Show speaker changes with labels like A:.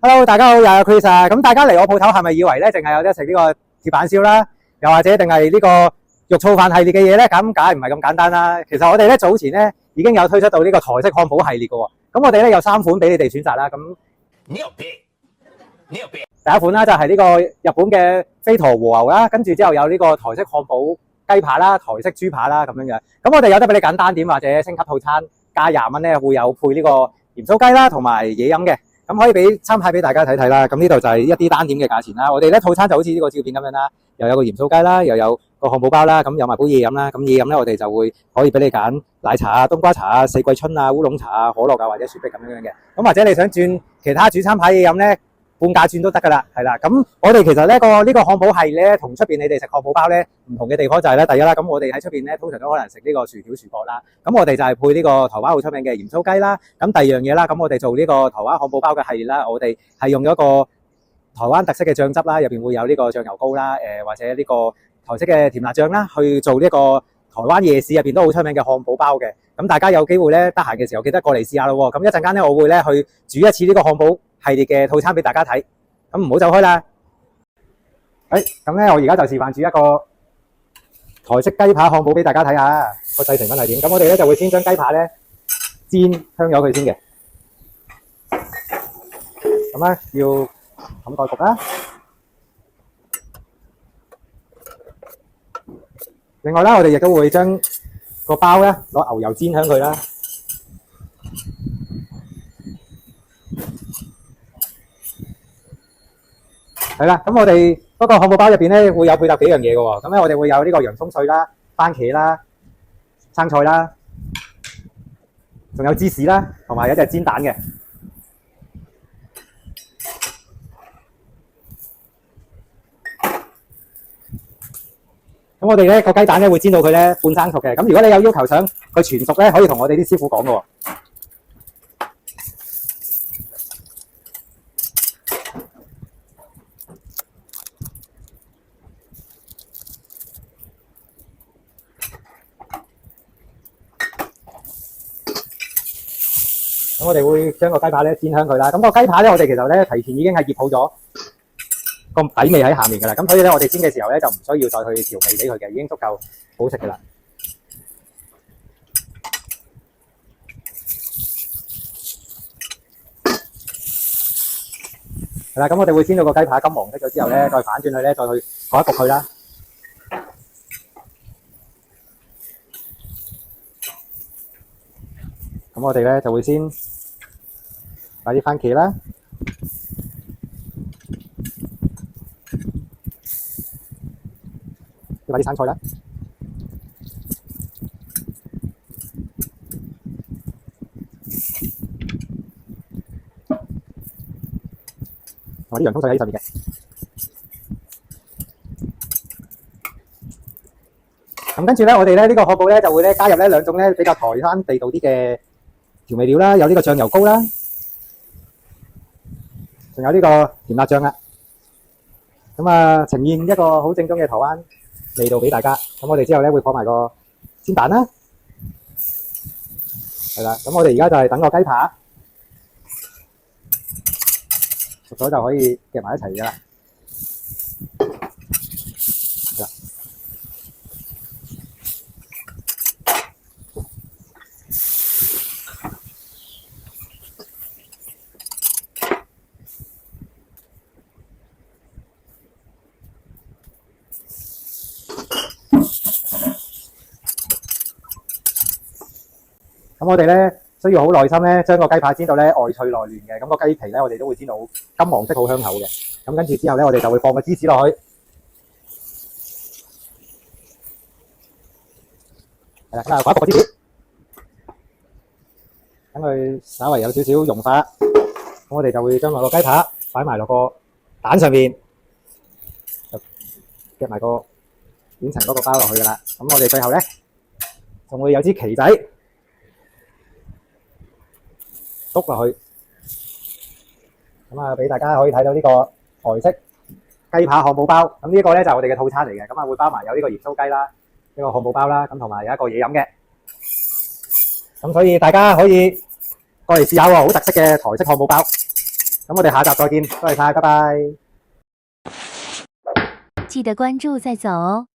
A: Hello， 大家好，又係 Chris 啊。咁大家嚟我鋪頭係咪以為咧，淨係有得食呢個鐵板燒啦，又或者定係呢個肉燥飯系列嘅嘢咧？咁梗係唔係咁簡單啦。其實我哋咧早前咧已經有推出到呢個台式漢堡系列嘅喎。咁我哋咧有3款俾你哋選擇啦。咁第一款啦就係呢個日本嘅飛驒和牛啦，跟住之後有呢個台式漢堡雞扒啦、台式豬扒啦咁樣樣。咁我哋有得俾你揀單點或者升級套餐，加20蚊咧會有配呢個鹽酥雞啦同埋嘢飲嘅。咁可以俾參考俾大家睇睇啦。咁呢度就係一啲單點嘅價錢啦。我哋咧套餐就好似呢個照片咁樣啦，又有個鹽酥雞啦，又有個漢堡包啦，咁有埋杯嘢飲啦。咁嘢飲咧我哋就會可以俾你揀奶茶啊、冬瓜茶啊、四季春啊、烏龍茶啊、可樂啊或者雪碧咁樣嘅。咁或者你想轉其他主餐牌嘢飲咧，半價轉都得噶啦，係啦。咁我哋其實呢個漢堡系咧，同出邊你哋食漢堡包咧唔同嘅地方就係咧，第一啦，咁我哋喺出邊咧通常都可能食呢個薯條薯角啦，咁我哋就係配呢個台灣好出名嘅鹽酥雞啦。咁第二樣嘢啦，咁我哋做呢個台灣漢堡包嘅系列啦，我哋係用咗個台灣特色嘅醬汁啦，入邊會有呢個醬油膏啦，或者呢個台式嘅甜辣醬啦，去做呢個台灣夜市入邊都好出名嘅漢堡包嘅。咁大家有機會咧，得閒嘅時候記得過嚟試下咯。咁一陣間咧，我會咧去煮一次呢個漢堡系列嘅套餐俾大家睇。咁唔好走開啦。咁咧我而家就示範煮一個台式雞扒漢堡俾大家睇下個製成品係點。咁我哋咧就會先將雞扒咧煎香咗佢先嘅。咁咧要冚蓋焗啦。另外啦，我哋亦都會將個包咧攞牛油煎香佢啦。係啦，咁我哋嗰個漢堡包入邊咧會有配搭幾樣嘢嘅喎。咁咧我哋會有呢個洋葱碎啦、番茄啦、生菜啦，仲有芝士啦，同埋有隻煎蛋嘅。咁我哋咧個雞蛋咧會煎到佢咧半生熟嘅。咁如果你有要求想佢全熟咧，可以同我哋啲師傅講嘅喎。咁我哋會將個雞扒咧煎香佢啦。咁個雞扒咧，我哋其實咧提前已經係醃好咗個底味喺下面㗎啦。咁所以咧，我哋煎嘅時候咧就唔需要再去調味俾佢嘅，已經足夠好食㗎啦。係啦，咁我哋會煎到個雞扒金黃色咗之後咧，再反轉佢咧，再去焗一焗佢啦。咁我哋咧就會先擺啲番茄啦，再擺啲生菜啦，同埋啲洋葱碎喺上面嘅。咁跟住咧，我哋咧呢個漢堡咧就會咧加入咧2種咧比較台灣地道啲嘅調味料啦，有呢個醬油膏啦，仲有呢個甜辣醬啦。咁啊，呈現一個好正宗嘅台灣味道俾大家。咁我哋之後咧會放埋個煎蛋啦，係啦。咁我哋而家就係等個雞扒熟咗就可以夾埋一齊㗎啦。係啦。咁我哋咧需要好耐心咧，將個雞扒煎到咧外脆內嫩嘅。咁個雞皮咧，我哋都會煎到金黃色，好香口嘅。咁跟住之後咧，我哋就會放個芝士落去，係啦，咁啊，擺個芝士，等佢稍為有少少融化。咁我哋就會將個雞扒擺埋落個蛋上面，就夾埋個點層嗰個包落去噶啦。咁我哋最後咧仲會有支旗仔篤落去，咁啊俾大家可以睇到呢個台式雞扒漢堡包。咁呢一個咧就係我哋嘅套餐嚟嘅，咁啊會包埋有呢個鹽酥雞啦，呢個漢堡包啦，咁同埋有一個嘢飲嘅。咁所以大家可以過嚟試下喎，好特色嘅台式漢堡包。咁我哋下集再見，多謝晒，拜拜。
B: 記得關注再走哦。